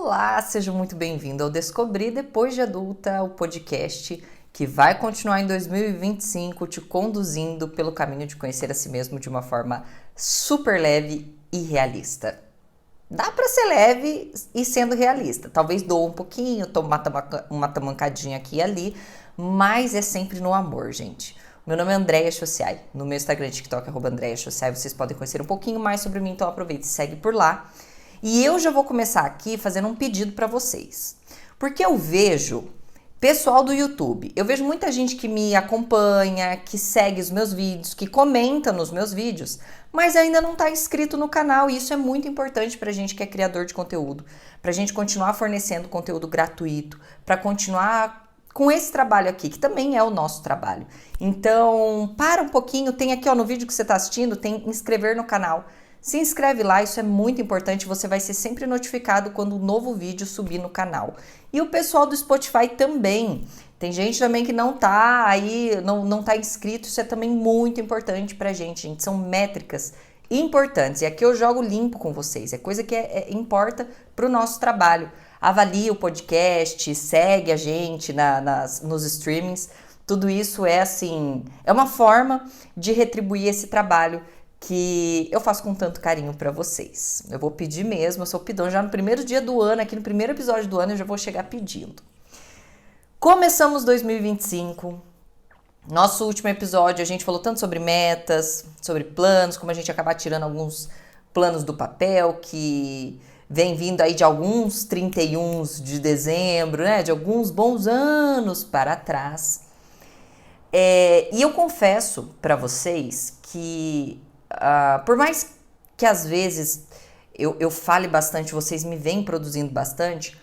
Olá, seja muito bem-vindo ao Descobrir Depois de Adulta, o podcast que vai continuar em 2025 te conduzindo pelo caminho de conhecer a si mesmo de uma forma super leve e realista. Dá para ser leve e sendo realista. Talvez doa um pouquinho, toma uma tamancadinha aqui e ali, mas é sempre no amor, gente. Meu nome é Andréia Chociai. No meu Instagram e TikTok, @Andréia Chociai, vocês podem conhecer um pouquinho mais sobre mim, então aproveita e segue por lá. E eu já vou começar aqui fazendo um pedido para vocês. Porque eu vejo pessoal do YouTube, eu vejo muita gente que me acompanha, que segue os meus vídeos, que comenta nos meus vídeos, mas ainda não está inscrito no canal. E isso é muito importante para a gente que é criador de conteúdo, para a gente continuar fornecendo conteúdo gratuito, para continuar com esse trabalho aqui, que também é o nosso trabalho. Então, para um pouquinho, tem aqui ó, no vídeo que você está assistindo, tem inscrever no canal. Se inscreve lá, isso é muito importante, você vai ser sempre notificado quando um novo vídeo subir no canal. E o pessoal do Spotify também. Tem gente também que não tá aí, não tá inscrito, isso é também muito importante pra gente, gente. São métricas importantes. E aqui eu jogo limpo com vocês, é coisa que importa pro nosso trabalho. Avalie o podcast, segue a gente nos streamings. Tudo isso é assim, é uma forma de retribuir esse trabalho que eu faço com tanto carinho pra vocês. Eu vou pedir mesmo, eu sou pidão. Já no primeiro dia do ano, aqui no primeiro episódio do ano, eu já vou chegar pedindo. Começamos 2025. Nosso último episódio, a gente falou tanto sobre metas, sobre planos, como a gente acabar tirando alguns planos do papel, que vem vindo aí de alguns 31 de dezembro, né? De alguns bons anos para trás. E eu confesso pra vocês que por mais que às vezes eu fale bastante, vocês me veem produzindo bastante,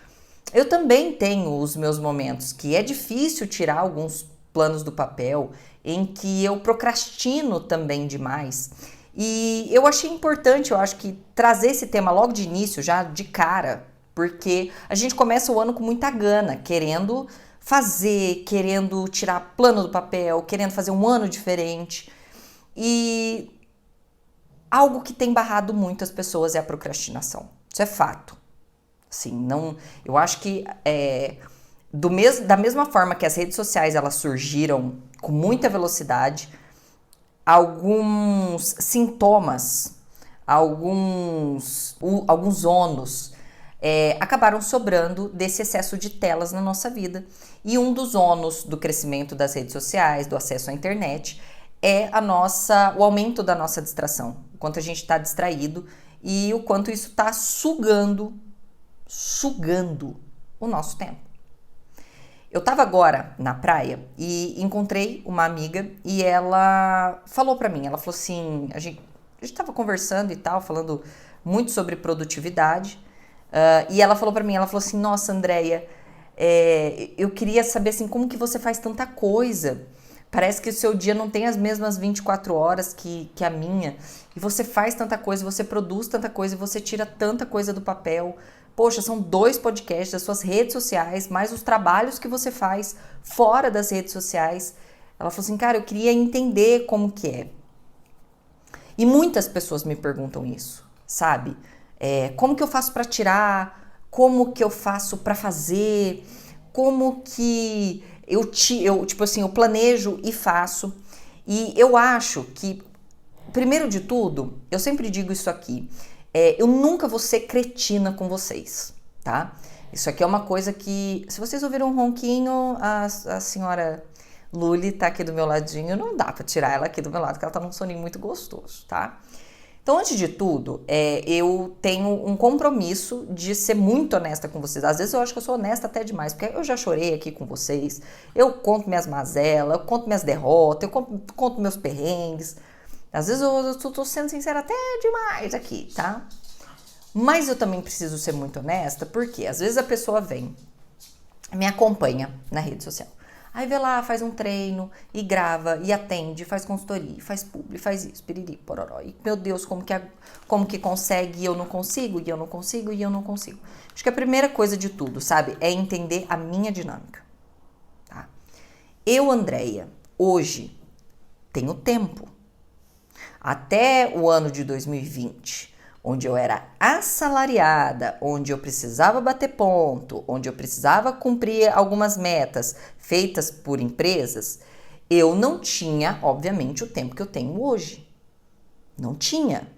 eu também tenho os meus momentos que é difícil tirar alguns planos do papel, em que eu procrastino também demais. E eu achei importante, eu acho que trazer esse tema logo de início, já de cara, porque a gente começa o ano com muita gana, querendo fazer, querendo tirar plano do papel, querendo fazer um ano diferente. E algo que tem barrado muito as pessoas é a procrastinação. Isso é fato. Assim, não, eu acho que da mesma forma que as redes sociais elas surgiram com muita velocidade, alguns sintomas, alguns ônus acabaram sobrando desse excesso de telas na nossa vida. E um dos ônus do crescimento das redes sociais, do acesso à internet, é o aumento da nossa distração, o quanto a gente está distraído e o quanto isso está sugando o nosso tempo. Eu estava agora na praia e encontrei uma amiga e ela falou para mim, ela falou assim, a gente estava conversando e tal, falando muito sobre produtividade, e ela falou para mim, ela falou assim, nossa, Andréia, eu queria saber assim, como que você faz tanta coisa. Parece que o seu dia não tem as mesmas 24 horas que a minha. E você faz tanta coisa, você produz tanta coisa, você tira tanta coisa do papel. Poxa, são 2 podcasts, as suas redes sociais, mais os trabalhos que você faz fora das redes sociais. Ela falou assim, cara, eu queria entender como que é. E muitas pessoas me perguntam isso, sabe? Como que eu faço para tirar? Como que eu faço para fazer? Como que tipo assim, eu planejo e faço. E eu acho que, primeiro de tudo, eu sempre digo isso aqui, eu nunca vou ser cretina com vocês, tá? Isso aqui é uma coisa que, se vocês ouviram um ronquinho, a senhora Luli tá aqui do meu ladinho, não dá pra tirar ela aqui do meu lado, porque ela tá num soninho muito gostoso, tá? Então, antes de tudo, eu tenho um compromisso de ser muito honesta com vocês. Às vezes eu acho que eu sou honesta até demais, porque eu já chorei aqui com vocês, eu conto minhas mazelas, eu conto minhas derrotas, eu conto meus perrengues. Às vezes eu tô sendo sincera até demais aqui, tá? Mas eu também preciso ser muito honesta, porque às vezes a pessoa vem, me acompanha na rede social. Aí vê lá, faz um treino e grava e atende, faz consultoria, faz publi, faz isso, piriri, pororó. E, meu Deus, como que consegue e eu não consigo, e eu não consigo, e eu não consigo. Acho que a primeira coisa de tudo, sabe, é entender a minha dinâmica. Tá? Eu, Andréia, hoje tenho tempo. Até o ano de 2020, onde eu era assalariada, onde eu precisava bater ponto, onde eu precisava cumprir algumas metas feitas por empresas, eu não tinha, obviamente, o tempo que eu tenho hoje. Não tinha.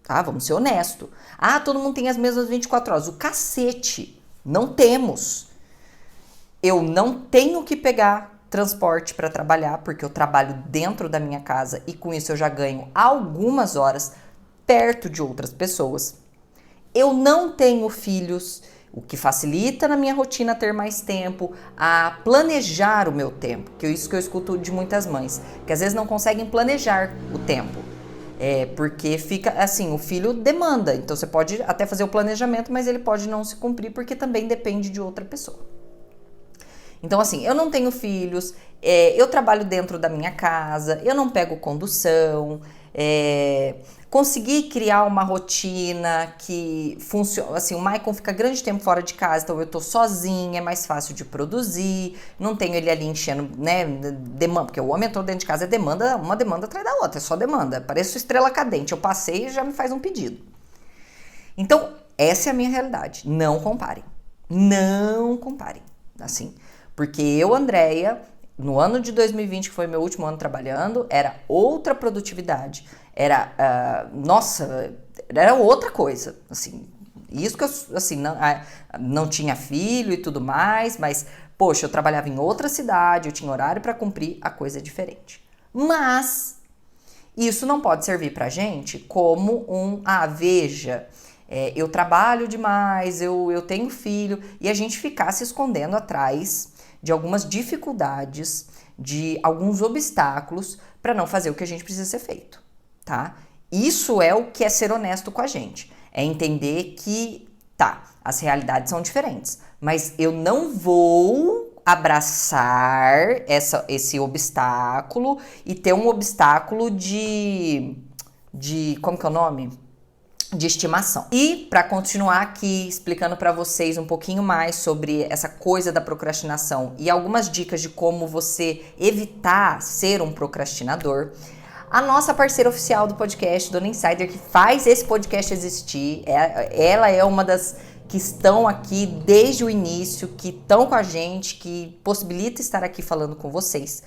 Tá? Vamos ser honestos. Ah, todo mundo tem as mesmas 24 horas. O cacete. Não temos. Eu não tenho que pegar transporte para trabalhar, porque eu trabalho dentro da minha casa e com isso eu já ganho algumas horas perto de outras pessoas. Eu não tenho filhos, o que facilita na minha rotina ter mais tempo, a planejar o meu tempo, que é isso que eu escuto de muitas mães, que às vezes não conseguem planejar o tempo. Porque fica assim, o filho demanda, então você pode até fazer o planejamento, mas ele pode não se cumprir porque também depende de outra pessoa. Então, assim, eu não tenho filhos, eu trabalho dentro da minha casa, eu não pego condução, consegui criar uma rotina que funciona, assim, o Maicon fica grande tempo fora de casa, então eu tô sozinha, é mais fácil de produzir, não tenho ele ali enchendo, né, demanda, porque o homem entrou dentro de casa, é demanda, uma demanda atrás da outra, é só demanda, parece estrela cadente, eu passei e já me faz um pedido. Então, essa é a minha realidade, não comparem, assim. Porque eu, Andréia, no ano de 2020, que foi meu último ano trabalhando, era outra produtividade. Era outra coisa. Assim, isso que eu, assim, não tinha filho e tudo mais, mas, poxa, eu trabalhava em outra cidade, eu tinha horário para cumprir, a coisa é diferente. Mas isso não pode servir pra gente como veja, eu trabalho demais, eu tenho filho, e a gente ficar se escondendo atrás de algumas dificuldades, de alguns obstáculos para não fazer o que a gente precisa ser feito, tá? Isso é o que é ser honesto com a gente, é entender que, as realidades são diferentes, mas eu não vou abraçar esse obstáculo e ter um obstáculo de como que é o nome? De estimação. E para continuar aqui explicando para vocês um pouquinho mais sobre essa coisa da procrastinação e algumas dicas de como você evitar ser um procrastinador, a nossa parceira oficial do podcast, Dona Insider, que faz esse podcast existir, ela é uma das que estão aqui desde o início, que estão com a gente, que possibilita estar aqui falando com vocês.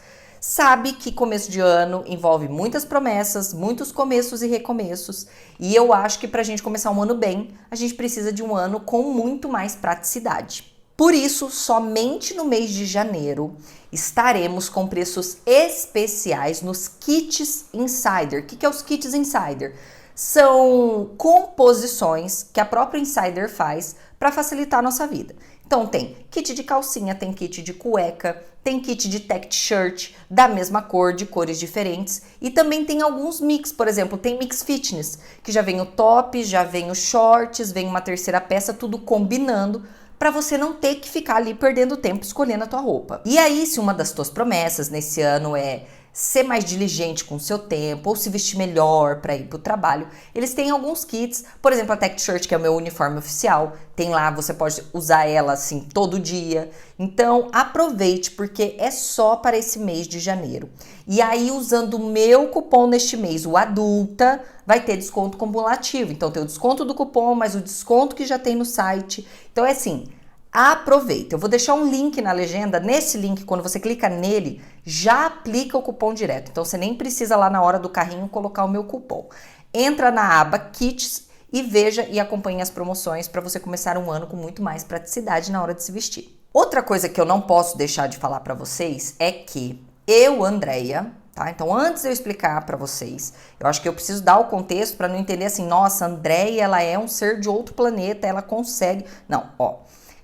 Sabe que começo de ano envolve muitas promessas, muitos começos e recomeços, e eu acho que para a gente começar um ano bem, a gente precisa de um ano com muito mais praticidade. Por isso, somente no mês de janeiro estaremos com preços especiais nos kits Insider. O que é os kits Insider? São composições que a própria Insider faz para facilitar a nossa vida. Então tem kit de calcinha, tem kit de cueca, tem kit de tech shirt da mesma cor, de cores diferentes, e também tem alguns mix, por exemplo, tem mix fitness, que já vem o top, já vem os shorts, vem uma terceira peça, tudo combinando, para você não ter que ficar ali perdendo tempo escolhendo a tua roupa. E aí, se uma das tuas promessas nesse ano é ser mais diligente com o seu tempo ou se vestir melhor para ir pro trabalho, eles têm alguns kits, por exemplo, a Tech Shirt, que é o meu uniforme oficial, tem lá, você pode usar ela assim todo dia. Então, aproveite, porque é só para esse mês de janeiro. E aí, usando o meu cupom neste mês, o Adulta, vai ter desconto cumulativo. Então, tem o desconto do cupom, mas o desconto que já tem no site. Então, é assim, aproveita. Eu vou deixar um link na legenda. Nesse link, quando você clica nele, já aplica o cupom direto. Então, você nem precisa lá na hora do carrinho colocar o meu cupom. Entra na aba Kits e veja e acompanhe as promoções para você começar um ano com muito mais praticidade na hora de se vestir. Outra coisa que eu não posso deixar de falar para vocês é que eu, Andréia, tá? Então, antes de eu explicar para vocês, eu acho que eu preciso dar o contexto para não entender assim, nossa, Andréia, ela é um ser de outro planeta, ela consegue... Não, ó.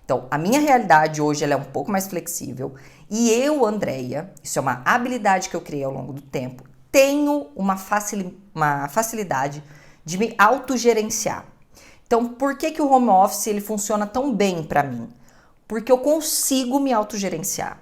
Então, a minha realidade hoje ela é um pouco mais flexível e eu, Andréia, isso é uma habilidade que eu criei ao longo do tempo, tenho uma facilidade de me autogerenciar. Então, por que o home office ele funciona tão bem para mim? Porque eu consigo me autogerenciar.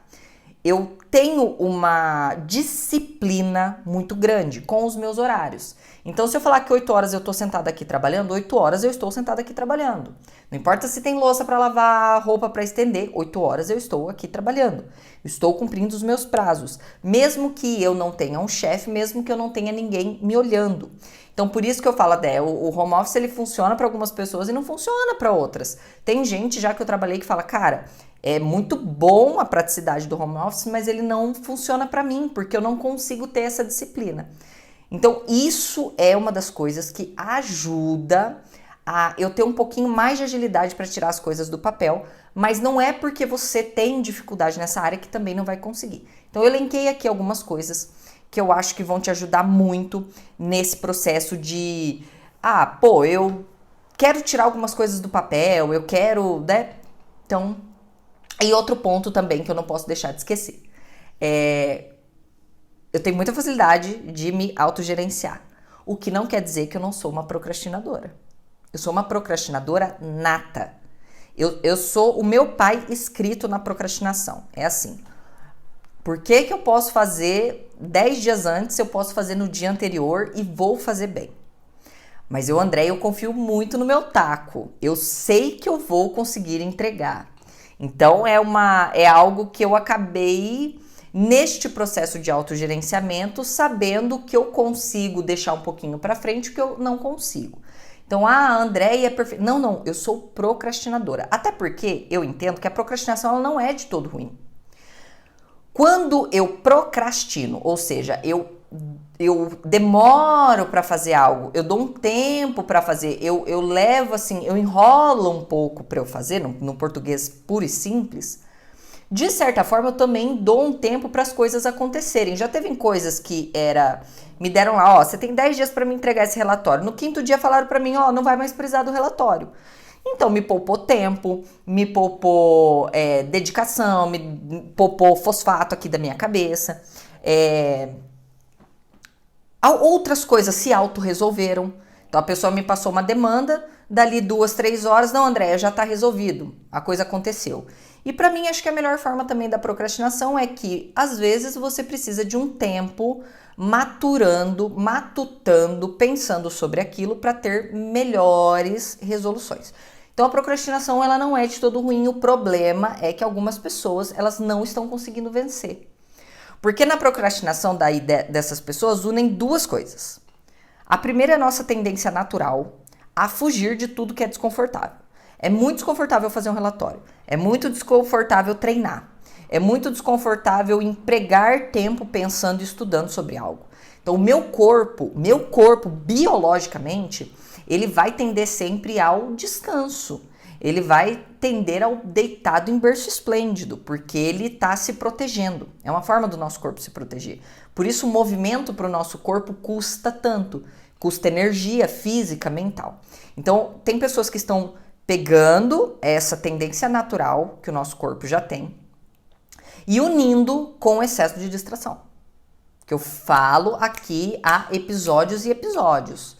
eu tenho uma disciplina muito grande com os meus horários. Então, se eu falar que 8 horas eu estou sentada aqui trabalhando, 8 horas eu estou sentada aqui trabalhando. Não importa se tem louça para lavar, roupa para estender, 8 horas eu estou aqui trabalhando. Estou cumprindo os meus prazos, mesmo que eu não tenha um chefe, mesmo que eu não tenha ninguém me olhando. Então, por isso que eu falo, o home office ele funciona para algumas pessoas e não funciona para outras. Tem gente já que eu trabalhei que fala, cara, é muito bom a praticidade do home office, mas ele não funciona para mim, porque eu não consigo ter essa disciplina. Então, isso é uma das coisas que ajuda a eu ter um pouquinho mais de agilidade para tirar as coisas do papel, mas não é porque você tem dificuldade nessa área que também não vai conseguir. Então, eu elenquei aqui algumas coisas que eu acho que vão te ajudar muito nesse processo de, eu quero tirar algumas coisas do papel, eu quero, né? Então, e outro ponto também que eu não posso deixar de esquecer. Eu tenho muita facilidade de me autogerenciar, o que não quer dizer que eu não sou uma procrastinadora. Eu sou uma procrastinadora nata. Eu sou o meu pai escrito na procrastinação. É assim, por que eu posso fazer 10 dias antes, eu posso fazer no dia anterior e vou fazer bem? Mas André, eu confio muito no meu taco. Eu sei que eu vou conseguir entregar. Então, é algo que eu acabei, neste processo de autogerenciamento, sabendo que eu consigo deixar um pouquinho para frente o que eu não consigo. Então, a Andréia é perfeita. Não, eu sou procrastinadora. Até porque eu entendo que a procrastinação ela não é de todo ruim. Quando eu procrastino, ou seja, eu demoro para fazer algo, eu dou um tempo para fazer, eu levo assim, eu enrolo um pouco para eu fazer, no português puro e simples, de certa forma eu também dou um tempo para as coisas acontecerem. Já teve coisas que me deram lá, você tem 10 dias para me entregar esse relatório. No 5º dia falaram para mim, não vai mais precisar do relatório. Então, me poupou tempo, me poupou dedicação, me poupou fosfato aqui da minha cabeça. Outras coisas se autorresolveram. Então, a pessoa me passou uma demanda, dali 2, 3 horas, não, Andréia, já está resolvido, a coisa aconteceu. E para mim, acho que a melhor forma também da procrastinação é que, às vezes, você precisa de um tempo matutando, pensando sobre aquilo para ter melhores resoluções. Então a procrastinação ela não é de todo ruim, o problema é que algumas pessoas elas não estão conseguindo vencer. Porque na procrastinação dessas pessoas unem duas coisas. A primeira é a nossa tendência natural a fugir de tudo que é desconfortável. É muito desconfortável fazer um relatório, é muito desconfortável treinar, é muito desconfortável empregar tempo pensando e estudando sobre algo. Então o meu corpo biologicamente, ele vai tender sempre ao descanso. Ele vai tender ao deitado em berço esplêndido, porque ele está se protegendo. É uma forma do nosso corpo se proteger. Por isso o movimento para o nosso corpo custa tanto. Custa energia física, mental. Então tem pessoas que estão pegando essa tendência natural que o nosso corpo já tem e unindo com o excesso de distração. Que eu falo aqui há episódios e episódios.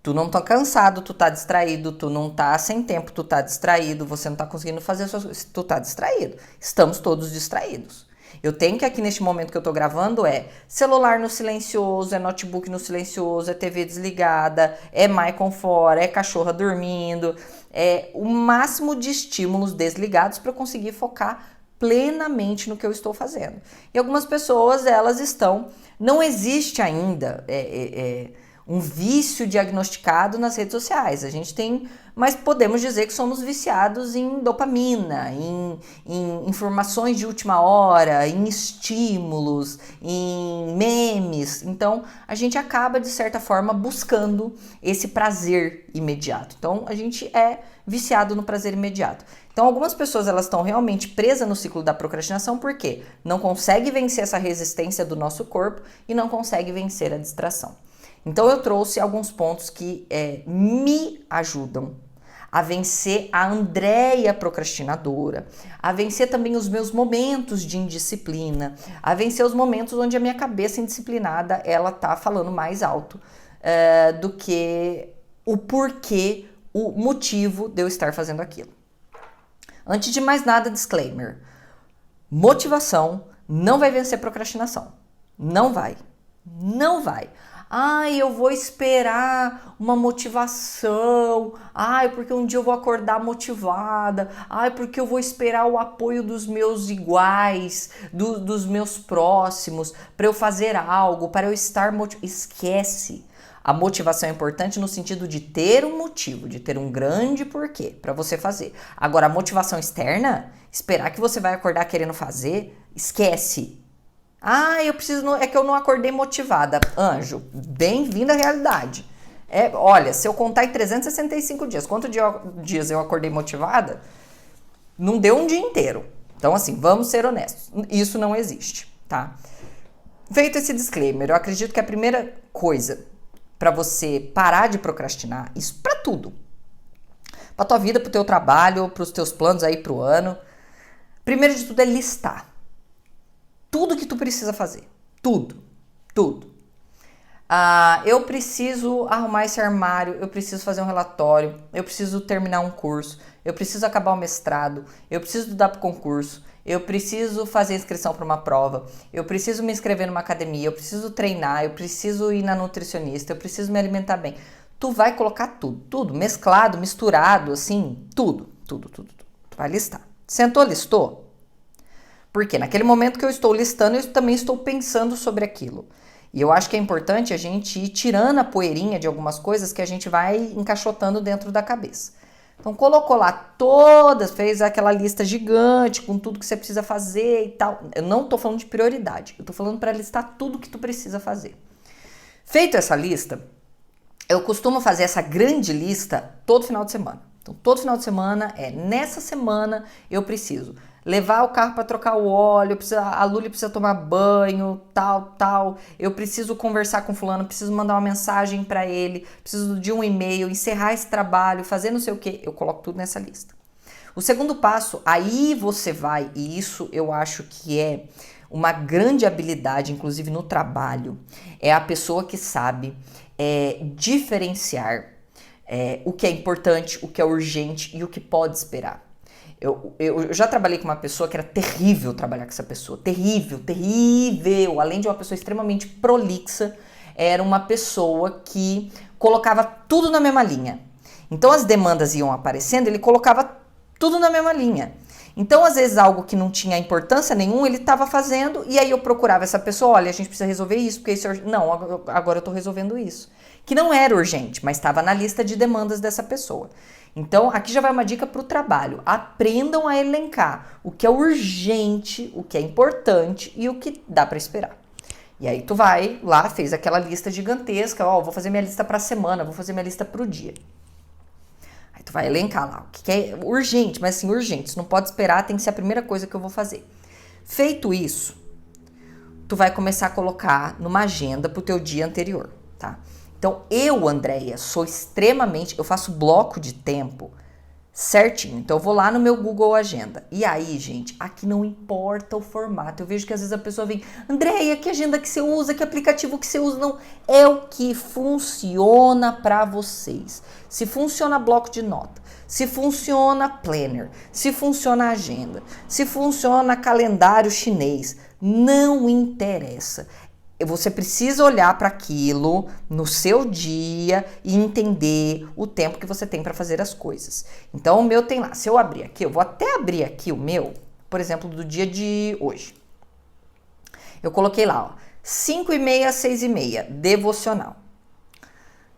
Tu não tá cansado, tu tá distraído, tu não tá sem tempo, tu tá distraído, você não tá conseguindo fazer as suas coisas, tu tá distraído. Estamos todos distraídos. Eu tenho que aqui neste momento que eu tô gravando celular no silencioso, é notebook no silencioso, é TV desligada, é Maicon fora, é cachorra dormindo, é o máximo de estímulos desligados para eu conseguir focar plenamente no que eu estou fazendo. E algumas pessoas, não existe ainda um vício diagnosticado nas redes sociais. A gente tem, mas podemos dizer que somos viciados em dopamina, em informações de última hora, em estímulos, em memes. Então, a gente acaba, de certa forma, buscando esse prazer imediato. Então, a gente é viciado no prazer imediato. Então, algumas pessoas elas estão realmente presas no ciclo da procrastinação porque não consegue vencer essa resistência do nosso corpo e não consegue vencer a distração. Então, eu trouxe alguns pontos que me ajudam a vencer a Andréia procrastinadora, a vencer também os meus momentos de indisciplina, a vencer os momentos onde a minha cabeça indisciplinada ela tá falando mais alto do que o porquê, o motivo de eu estar fazendo aquilo. Antes de mais nada, disclaimer. Motivação não vai vencer procrastinação. Não vai. Não vai. Ai, eu vou esperar uma motivação. Ai, porque um dia eu vou acordar motivada. Ai, porque eu vou esperar o apoio dos meus iguais, dos meus próximos, para eu fazer algo, para eu estar motivado. Esquece. A motivação é importante no sentido de ter um motivo, de ter um grande porquê para você fazer. Agora, a motivação externa, esperar que você vai acordar querendo fazer, esquece. Ah, é que eu não acordei motivada. Anjo, bem-vindo à realidade. Olha, se eu contar em 365 dias, quantos dias eu acordei motivada, não deu um dia inteiro. Então, assim, vamos ser honestos. Isso não existe, tá? Feito esse disclaimer, eu acredito que a primeira coisa para você parar de procrastinar, isso para tudo. Para tua vida, pro teu trabalho, pros teus planos aí pro ano. Primeiro de tudo é listar. Tudo que tu precisa fazer. Tudo. Eu preciso arrumar esse armário, eu preciso fazer um relatório, eu preciso terminar um curso, eu preciso acabar o mestrado, eu preciso estudar para o concurso, eu preciso fazer inscrição para uma prova, eu preciso me inscrever numa academia, eu preciso treinar, eu preciso ir na nutricionista, eu preciso me alimentar bem. Tu vai colocar tudo, mesclado, misturado, assim, tudo. Tu vai listar. Sentou, listou? Porque naquele momento que eu estou listando, eu também estou pensando sobre aquilo. E eu acho que é importante a gente ir tirando a poeirinha de algumas coisas que a gente vai encaixotando dentro da cabeça. Então, colocou lá todas, fez aquela lista gigante com tudo que você precisa fazer e tal. Eu não estou falando de prioridade, eu estou falando para listar tudo que tu precisa fazer. Feito essa lista, eu costumo fazer essa grande lista todo final de semana. Então, todo final de semana nessa semana eu preciso levar o carro para trocar o óleo, a Luli precisa tomar banho, tal. Eu preciso conversar com fulano, preciso mandar uma mensagem para ele, preciso de um e-mail, encerrar esse trabalho, fazer não sei o que. Eu coloco tudo nessa lista. O segundo passo, aí você vai, e isso eu acho que é uma grande habilidade, inclusive no trabalho, é a pessoa que sabe diferenciar o que é importante, o que é urgente e o que pode esperar. Eu já trabalhei com uma pessoa que era terrível trabalhar com essa pessoa. Terrível. Além de uma pessoa extremamente prolixa, era uma pessoa que colocava tudo na mesma linha. Então as demandas iam aparecendo, ele colocava tudo na mesma linha. Então, às vezes, algo que não tinha importância nenhuma, ele estava fazendo, e aí eu procurava essa pessoa, olha, a gente precisa resolver isso, porque isso é urgente. Não, agora eu estou resolvendo isso. Que não era urgente, mas estava na lista de demandas dessa pessoa. Então, aqui já vai uma dica para o trabalho. Aprendam a elencar o que é urgente, o que é importante e o que dá para esperar. E aí tu vai lá, fez aquela lista gigantesca, vou fazer minha lista para a semana, vou fazer minha lista para o dia. Aí tu vai elencar lá o que é urgente, mas assim, urgente, isso não pode esperar, tem que ser a primeira coisa que eu vou fazer. Feito isso, tu vai começar a colocar numa agenda pro teu dia anterior, tá? Então, Andréia, eu faço bloco de tempo certinho. Então, eu vou lá no meu Google Agenda. E aí, gente, aqui não importa o formato. Eu vejo que às vezes a pessoa vem, Andréia, que agenda que você usa, que aplicativo que você usa? Não, é o que funciona para vocês. Se funciona bloco de nota, se funciona planner, se funciona agenda, se funciona calendário chinês, não interessa. Você precisa olhar para aquilo no seu dia e entender o tempo que você tem para fazer as coisas. Então, o meu tem lá. Se eu abrir aqui, eu vou até abrir aqui o meu, por exemplo, do dia de hoje. Eu coloquei lá, 5h30, 6h30, devocional.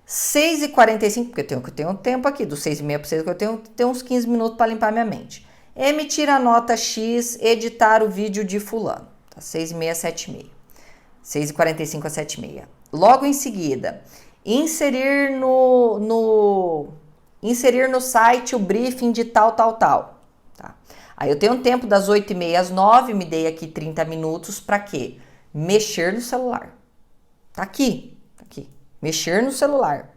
6h45, porque eu tenho um tempo aqui, do 6h30 para 6h, que eu tenho uns 15 minutos para limpar minha mente. Emitir a nota X, editar o vídeo de fulano. Tá? 6h30, 7h30. 6h45 a 7h30. Logo em seguida, inserir no site o briefing de tal. Tá? Aí eu tenho um tempo das 8h30 às 9h, me dei aqui 30 minutos para quê? Mexer no celular. Tá aqui. Mexer no celular.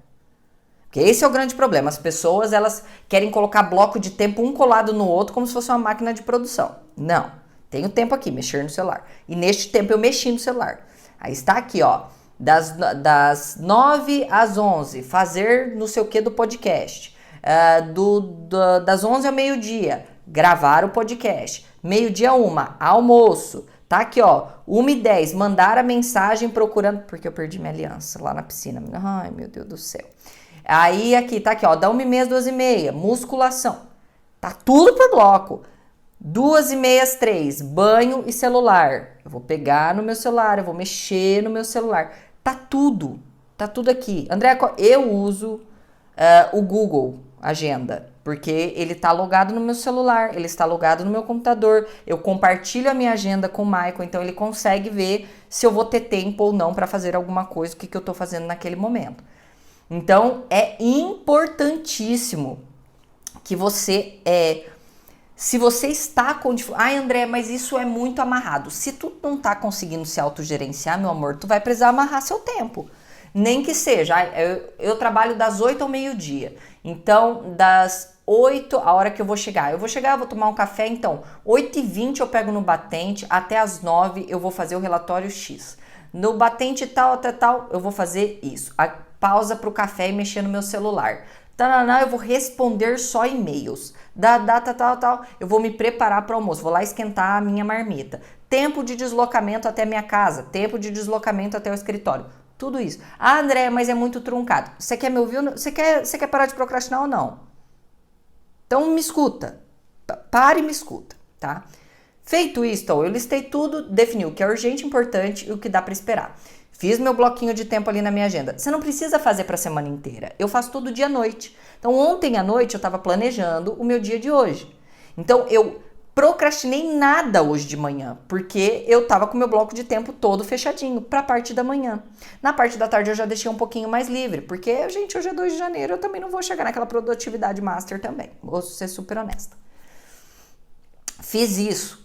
Porque esse é o grande problema. As pessoas, elas querem colocar bloco de tempo um colado no outro como se fosse uma máquina de produção. Não. Tenho tempo aqui, mexer no celular. E neste tempo eu mexi no celular. Aí está aqui, das 9 às 11, fazer não sei o que do podcast. Das 11 ao meio-dia, gravar o podcast. 12h, almoço. Tá aqui, ó, 1h10, mandar a mensagem procurando... Porque eu perdi minha aliança lá na piscina. Ai, meu Deus do céu. Aí, aqui, tá aqui, ó, da 1h30 às 2h30, musculação. Tá tudo por bloco. 2h30 às 3h, banho e celular. Eu vou pegar no meu celular, eu vou mexer no meu celular. Tá tudo aqui. André, eu uso o Google Agenda, porque ele tá logado no meu celular, ele está logado no meu computador. Eu compartilho a minha agenda com o Michael, então ele consegue ver se eu vou ter tempo ou não para fazer alguma coisa, o que eu tô fazendo naquele momento. Então, é importantíssimo que você... se você está com... Ai, André, mas isso é muito amarrado. Se tu não tá conseguindo se autogerenciar, meu amor, tu vai precisar amarrar seu tempo. Nem que seja. Eu trabalho das 8 ao meio-dia. Então, das 8, a hora que eu vou chegar. Eu vou tomar um café, então, 8h20 eu pego no batente, até as 9 eu vou fazer o relatório X. No batente tal, até tal, eu vou fazer isso. A pausa pro café e mexer no meu celular. Eu vou responder só e-mails. Da data tal, eu vou me preparar para o almoço, vou lá esquentar a minha marmita. Tempo de deslocamento até minha casa, tempo de deslocamento até o escritório. Tudo isso. Ah, André, mas é muito truncado. Você quer me ouvir? Você quer parar de procrastinar ou não? Então me escuta. Pare e me escuta, tá? Feito isso, então, eu listei tudo, defini o que é urgente, importante e o que dá para esperar. Fiz meu bloquinho de tempo ali na minha agenda. Você não precisa fazer para a semana inteira. Eu faço todo dia à noite. Então, ontem à noite eu estava planejando o meu dia de hoje. Então, eu procrastinei nada hoje de manhã, porque eu estava com o meu bloco de tempo todo fechadinho para a parte da manhã. Na parte da tarde eu já deixei um pouquinho mais livre, porque, gente, hoje é 2 de janeiro, eu também não vou chegar naquela produtividade master também. Vou ser super honesta. Fiz isso.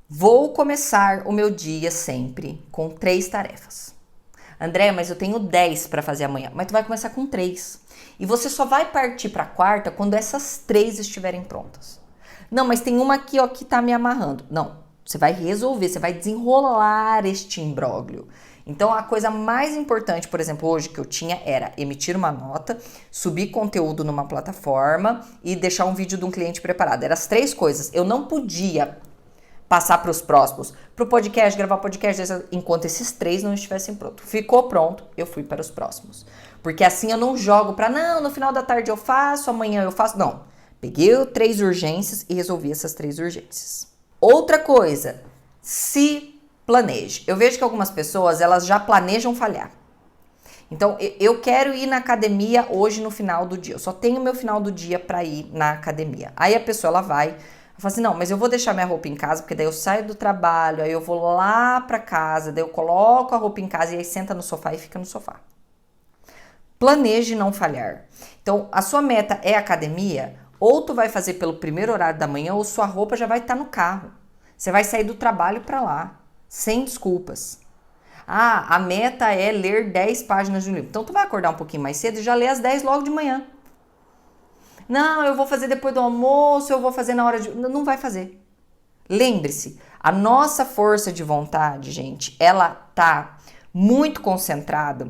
Vou começar o meu dia sempre com 3 tarefas. André, mas eu tenho 10 para fazer amanhã. Mas tu vai começar com 3. E você só vai partir para a quarta quando essas 3 estiverem prontas. Não, mas tem uma aqui, ó, que tá me amarrando. Não, você vai resolver, você vai desenrolar este imbróglio. Então, a coisa mais importante, por exemplo, hoje que eu tinha era emitir uma nota, subir conteúdo numa plataforma e deixar um vídeo de um cliente preparado. Eram as 3 coisas. Eu não podia passar para os próximos, para o podcast, gravar podcast, enquanto esses 3 não estivessem prontos. Ficou pronto, eu fui para os próximos. Porque assim eu não jogo para, não, no final da tarde eu faço, amanhã eu faço. Não, peguei 3 urgências e resolvi essas 3 urgências. Outra coisa, se planeje. Eu vejo que algumas pessoas, elas já planejam falhar. Então, eu quero ir na academia hoje no final do dia. Eu só tenho meu final do dia para ir na academia. Aí a pessoa, ela vai... Eu falo assim, não, mas eu vou deixar minha roupa em casa, porque daí eu saio do trabalho, aí eu vou lá pra casa, daí eu coloco a roupa em casa e aí senta no sofá e fica no sofá. Planeje não falhar. Então, a sua meta é academia, ou tu vai fazer pelo primeiro horário da manhã, ou sua roupa já vai estar no carro. Você vai sair do trabalho pra lá, sem desculpas. Ah, a meta é ler 10 páginas de um livro. Então, tu vai acordar um pouquinho mais cedo e já lê as 10 logo de manhã. Não, eu vou fazer depois do almoço, eu vou fazer na hora de... Não vai fazer. Lembre-se, a nossa força de vontade, gente, ela tá muito concentrada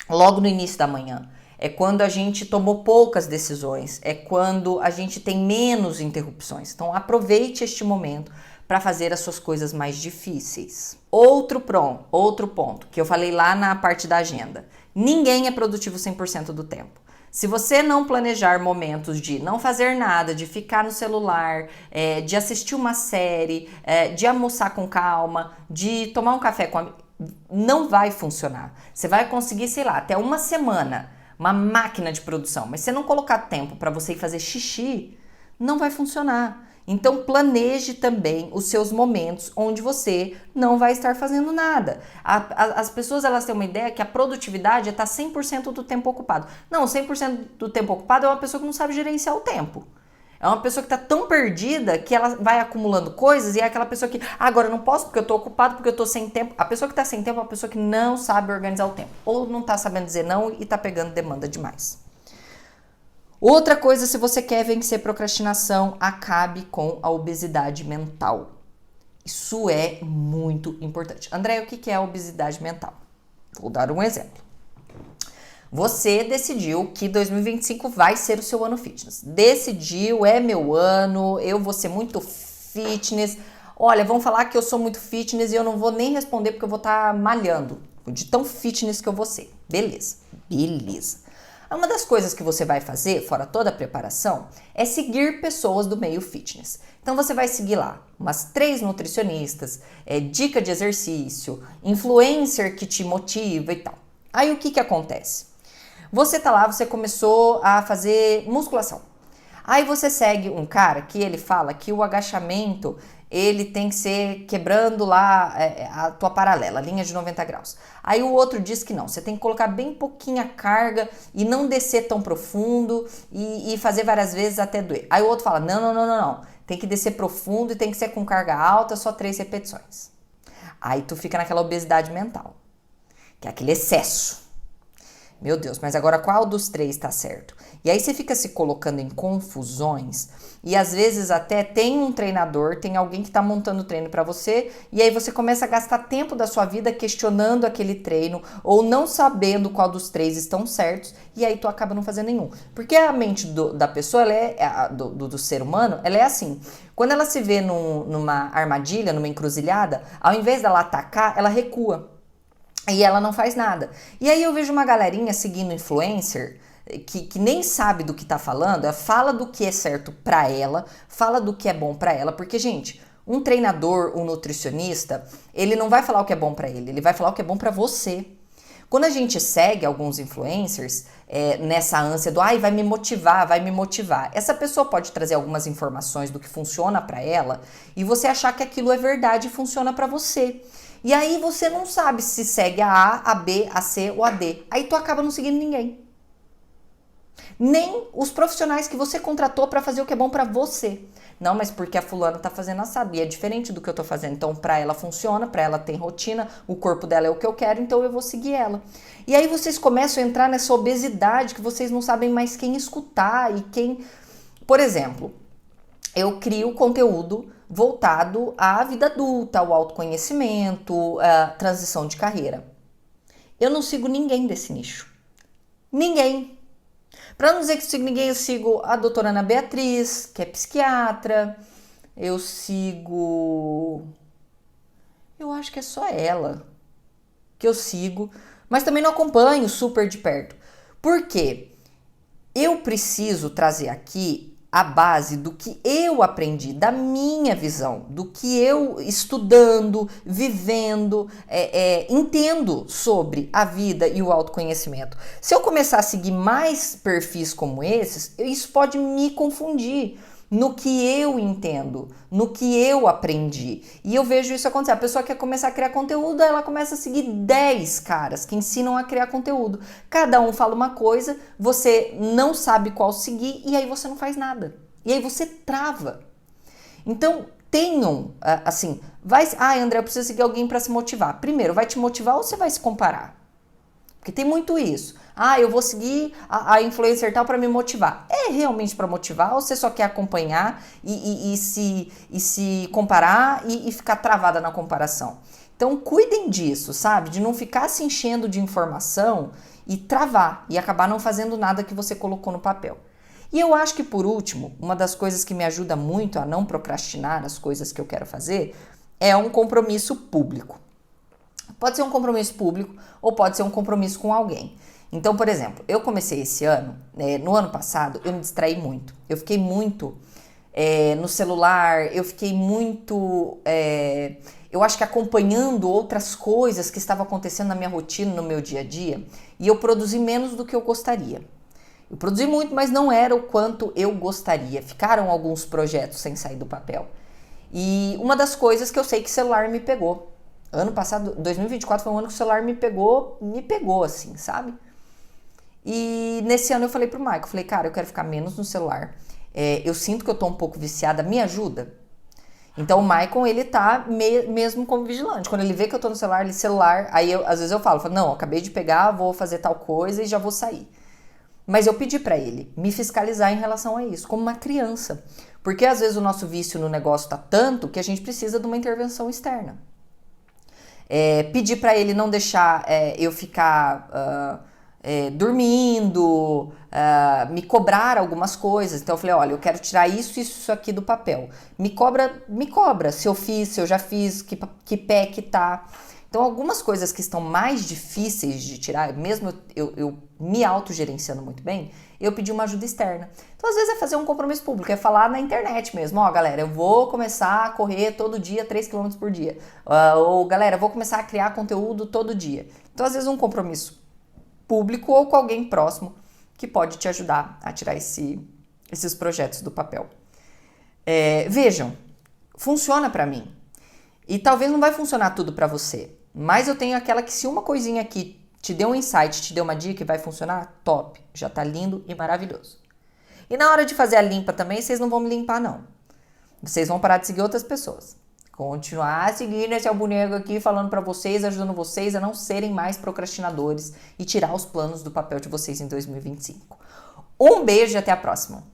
logo no início da manhã. É quando a gente tomou poucas decisões, é quando a gente tem menos interrupções. Então, aproveite este momento para fazer as suas coisas mais difíceis. Outro ponto que eu falei lá na parte da agenda. Ninguém é produtivo 100% do tempo. Se você não planejar momentos de não fazer nada, de ficar no celular, de assistir uma série, de almoçar com calma, de tomar um café com amigos, não vai funcionar. Você vai conseguir, sei lá, até uma semana, uma máquina de produção, mas se você não colocar tempo para você ir fazer xixi, não vai funcionar. Então planeje também os seus momentos onde você não vai estar fazendo nada. As pessoas, elas têm uma ideia que a produtividade é estar 100% do tempo ocupado. Não, 100% do tempo ocupado é uma pessoa que não sabe gerenciar o tempo. É uma pessoa que está tão perdida que ela vai acumulando coisas e é aquela pessoa que, agora eu não posso porque eu estou ocupado, porque eu estou sem tempo. A pessoa que está sem tempo é uma pessoa que não sabe organizar o tempo. Ou não está sabendo dizer não e está pegando demanda demais. Outra coisa, se você quer vencer procrastinação, acabe com a obesidade mental. Isso é muito importante. André, o que é a obesidade mental? Vou dar um exemplo. Você decidiu que 2025 vai ser o seu ano fitness. Decidiu, é meu ano, eu vou ser muito fitness. Olha, vão falar que eu sou muito fitness e eu não vou nem responder porque eu vou estar malhando, de tão fitness que eu vou ser. Beleza, beleza. Uma das coisas que você vai fazer, fora toda a preparação, é seguir pessoas do meio fitness. Então você vai seguir lá umas 3 nutricionistas, dica de exercício, influencer que te motiva e tal. Aí o que acontece? Você tá lá, você começou a fazer musculação. Aí você segue um cara que ele fala que o agachamento ele tem que ser quebrando lá a tua paralela, a linha de 90 graus. Aí o outro diz que não, você tem que colocar bem pouquinha carga e não descer tão profundo e fazer várias vezes até doer. Aí o outro fala, não, tem que descer profundo e tem que ser com carga alta, só 3 repetições. Aí tu fica naquela obesidade mental, que é aquele excesso. Meu Deus, mas agora qual dos 3 tá certo? E aí você fica se colocando em confusões e às vezes até tem um treinador, tem alguém que tá montando o treino para você e aí você começa a gastar tempo da sua vida questionando aquele treino ou não sabendo qual dos 3 estão certos e aí tu acaba não fazendo nenhum. Porque a mente da pessoa, ela do ser humano, ela é assim. Quando ela se vê numa armadilha, numa encruzilhada, ao invés dela atacar, ela recua. E ela não faz nada. E aí eu vejo uma galerinha seguindo influencer que nem sabe do que tá falando, ela fala do que é certo pra ela, fala do que é bom pra ela, porque, gente, um treinador, um nutricionista, ele não vai falar o que é bom pra ele vai falar o que é bom pra você. Quando a gente segue alguns influencers nessa ânsia do vai me motivar, essa pessoa pode trazer algumas informações do que funciona pra ela e você achar que aquilo é verdade e funciona pra você. E aí você não sabe se segue a A, a B, a C ou a D. Aí tu acaba não seguindo ninguém. Nem os profissionais que você contratou para fazer o que é bom para você. Não, mas porque a fulana tá fazendo assado e é diferente do que eu tô fazendo. Então, pra ela funciona, pra ela tem rotina, o corpo dela é o que eu quero, então eu vou seguir ela. E aí vocês começam a entrar nessa obesidade que vocês não sabem mais quem escutar e quem... Por exemplo, eu crio conteúdo voltado à vida adulta, ao autoconhecimento, à transição de carreira. Eu não sigo ninguém desse nicho. Ninguém. Para não dizer que eu sigo ninguém, eu sigo a doutora Ana Beatriz, que é psiquiatra. Eu sigo... Eu acho que é só ela que eu sigo. Mas também não acompanho super de perto. Por quê? Eu preciso trazer aqui a base do que eu aprendi, da minha visão, do que eu estudando, vivendo, entendo sobre a vida e o autoconhecimento. Se eu começar a seguir mais perfis como esses, isso pode me confundir no que eu entendo, no que eu aprendi. E eu vejo isso acontecer. A pessoa quer começar a criar conteúdo, ela começa a seguir 10 caras que ensinam a criar conteúdo. Cada um fala uma coisa, você não sabe qual seguir e aí você não faz nada. E aí você trava. Então, tenham, assim, André, eu preciso seguir alguém para se motivar. Primeiro, vai te motivar ou você vai se comparar? Porque tem muito isso. Eu vou seguir a influencer tal para me motivar. É realmente para motivar ou você só quer acompanhar e se comparar e ficar travada na comparação? Então cuidem disso, sabe? De não ficar se enchendo de informação e travar e acabar não fazendo nada que você colocou no papel. E eu acho que, por último, uma das coisas que me ajuda muito a não procrastinar as coisas que eu quero fazer é um compromisso público. Pode ser um compromisso público ou pode ser um compromisso com alguém. Então, por exemplo, eu comecei esse ano, no ano passado, eu me distraí muito. Eu fiquei muito no celular, eu fiquei muito, eu acho que acompanhando outras coisas que estavam acontecendo na minha rotina, no meu dia a dia, e eu produzi menos do que eu gostaria. Eu produzi muito, mas não era o quanto eu gostaria. Ficaram alguns projetos sem sair do papel. E uma das coisas que eu sei que o celular me pegou. Ano passado, 2024, foi um ano que o celular me pegou assim, sabe? E nesse ano eu falei pro Michael, falei, cara, eu quero ficar menos no celular. Eu sinto que eu tô um pouco viciada, me ajuda? Então o Michael, ele tá mesmo como vigilante. Quando ele vê que eu tô no celular, aí às vezes eu falo, não, acabei de pegar, vou fazer tal coisa e já vou sair. Mas eu pedi pra ele me fiscalizar em relação a isso, como uma criança. Porque às vezes o nosso vício no negócio tá tanto que a gente precisa de uma intervenção externa. Pedir pra ele não deixar eu ficar dormindo, me cobrar algumas coisas. Então eu falei, olha, eu quero tirar isso aqui do papel. Me cobra se eu fiz, se eu já fiz, que pé que tá. Então algumas coisas que estão mais difíceis de tirar, mesmo eu me autogerenciando muito bem, eu pedi uma ajuda externa. Então às vezes é fazer um compromisso público, é falar na internet mesmo, ó galera, eu vou começar a correr todo dia 3 km por dia. Ou galera, eu vou começar a criar conteúdo todo dia. Então às vezes um compromisso público ou com alguém próximo que pode te ajudar a tirar esses projetos do papel. Vejam, funciona para mim. E talvez não vai funcionar tudo para você, mas eu tenho aquela que se uma coisinha aqui te deu um insight, te deu uma dica e vai funcionar, top, já tá lindo e maravilhoso. E na hora de fazer a limpa também, vocês não vão me limpar não. Vocês vão parar de seguir outras pessoas. Continuar seguindo esse boneco aqui, falando para vocês, ajudando vocês a não serem mais procrastinadores e tirar os planos do papel de vocês em 2025. Um beijo e até a próxima!